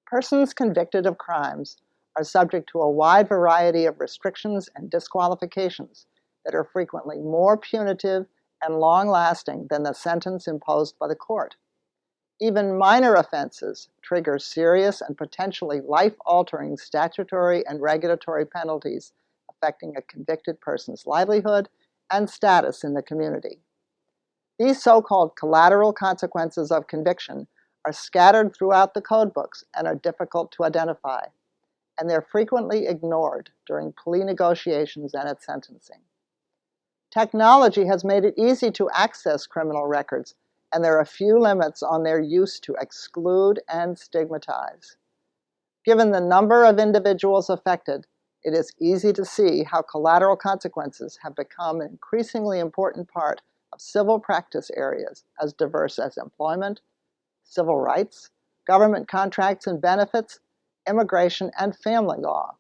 Persons convicted of crimes are subject to a wide variety of restrictions and disqualifications that are frequently more punitive and long-lasting than the sentence imposed by the court. Even minor offenses trigger serious and potentially life-altering statutory and regulatory penalties affecting a convicted person's livelihood and status in the community. These so-called collateral consequences of conviction are scattered throughout the codebooks and are difficult to identify, and they're frequently ignored during plea negotiations and at sentencing. Technology has made it easy to access criminal records, and there are few limits on their use to exclude and stigmatize. Given the number of individuals affected, it is easy to see how collateral consequences have become an increasingly important part of civil practice areas as diverse as employment, civil rights, government contracts and benefits, immigration, and family law.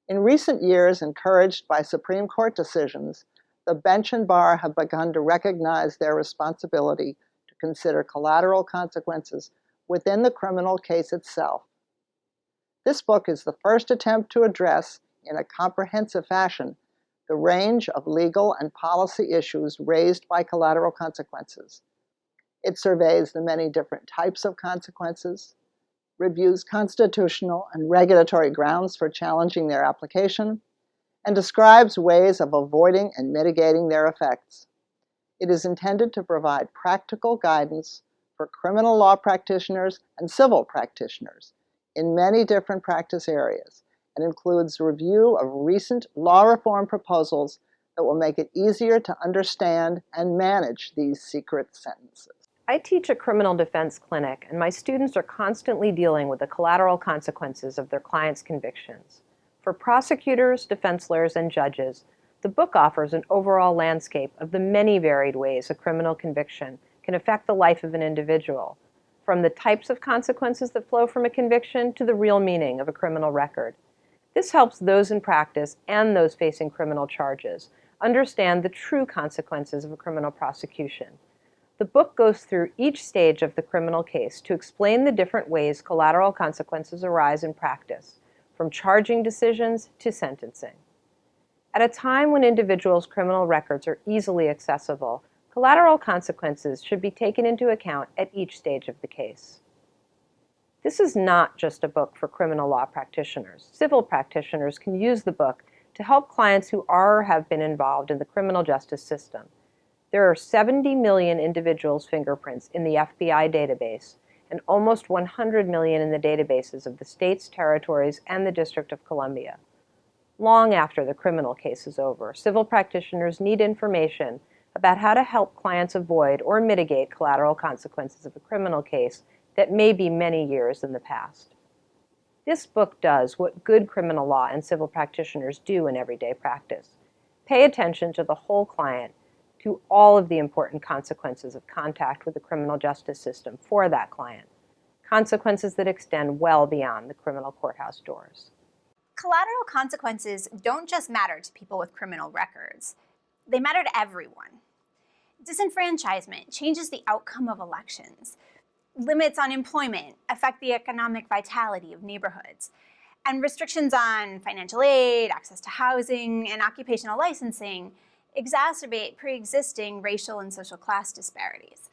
In recent years, encouraged by Supreme Court decisions, the bench and bar have begun to recognize their responsibility to consider collateral consequences within the criminal case itself. This book is the first attempt to address, in a comprehensive fashion, the range of legal and policy issues raised by collateral consequences. It surveys the many different types of consequences, reviews constitutional and regulatory grounds for challenging their application, and describes ways of avoiding and mitigating their effects. It is intended to provide practical guidance for criminal law practitioners and civil practitioners in many different practice areas, and includes review of recent law reform proposals that will make it easier to understand and manage these secret sentences. I teach a criminal defense clinic, and my students are constantly dealing with the collateral consequences of their clients' convictions. For prosecutors, defense lawyers, and judges, the book offers an overall landscape of the many varied ways a criminal conviction can affect the life of an individual, from the types of consequences that flow from a conviction to the real meaning of a criminal record. This helps those in practice and those facing criminal charges understand the true consequences of a criminal prosecution. The book goes through each stage of the criminal case to explain the different ways collateral consequences arise in practice, from charging decisions to sentencing. At a time when individuals' criminal records are easily accessible, collateral consequences should be taken into account at each stage of the case. This is not just a book for criminal law practitioners. Civil practitioners can use the book to help clients who are or have been involved in the criminal justice system. There are 70 million individuals' fingerprints in the FBI database, and almost 100 million in the databases of the states, territories, and the District of Columbia. Long after the criminal case is over, civil practitioners need information about how to help clients avoid or mitigate collateral consequences of a criminal case that may be many years in the past. This book does what good criminal law and civil practitioners do in everyday practice. Pay attention to the whole client, to all of the important consequences of contact with the criminal justice system for that client, consequences that extend well beyond the criminal courthouse doors. Collateral consequences don't just matter to people with criminal records. They matter to everyone. Disenfranchisement changes the outcome of elections. Limits on employment affect the economic vitality of neighborhoods. And restrictions on financial aid, access to housing, and occupational licensing exacerbate pre-existing racial and social class disparities.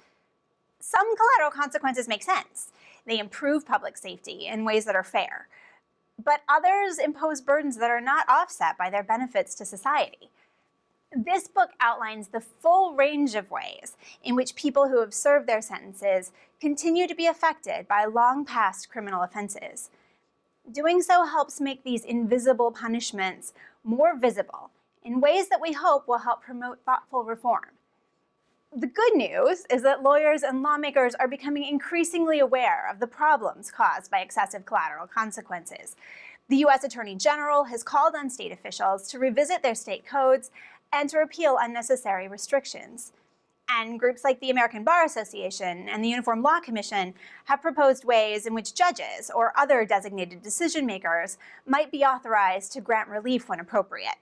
Some collateral consequences make sense. They improve public safety in ways that are fair. But others impose burdens that are not offset by their benefits to society. This book outlines the full range of ways in which people who have served their sentences continue to be affected by long past criminal offenses. Doing so helps make these invisible punishments more visible in ways that we hope will help promote thoughtful reform. The good news is that lawyers and lawmakers are becoming increasingly aware of the problems caused by excessive collateral consequences. The U.S. Attorney General has called on state officials to revisit their state codes and to repeal unnecessary restrictions. And groups like the American Bar Association and the Uniform Law Commission have proposed ways in which judges or other designated decision makers might be authorized to grant relief when appropriate.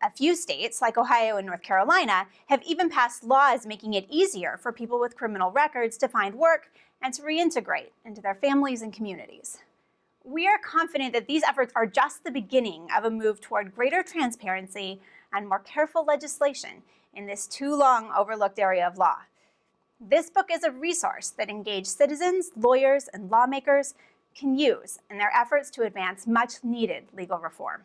A few states, like Ohio and North Carolina, have even passed laws making it easier for people with criminal records to find work and to reintegrate into their families and communities. We are confident that these efforts are just the beginning of a move toward greater transparency and more careful legislation in this too long overlooked area of law. This book is a resource that engaged citizens, lawyers, and lawmakers can use in their efforts to advance much needed legal reform.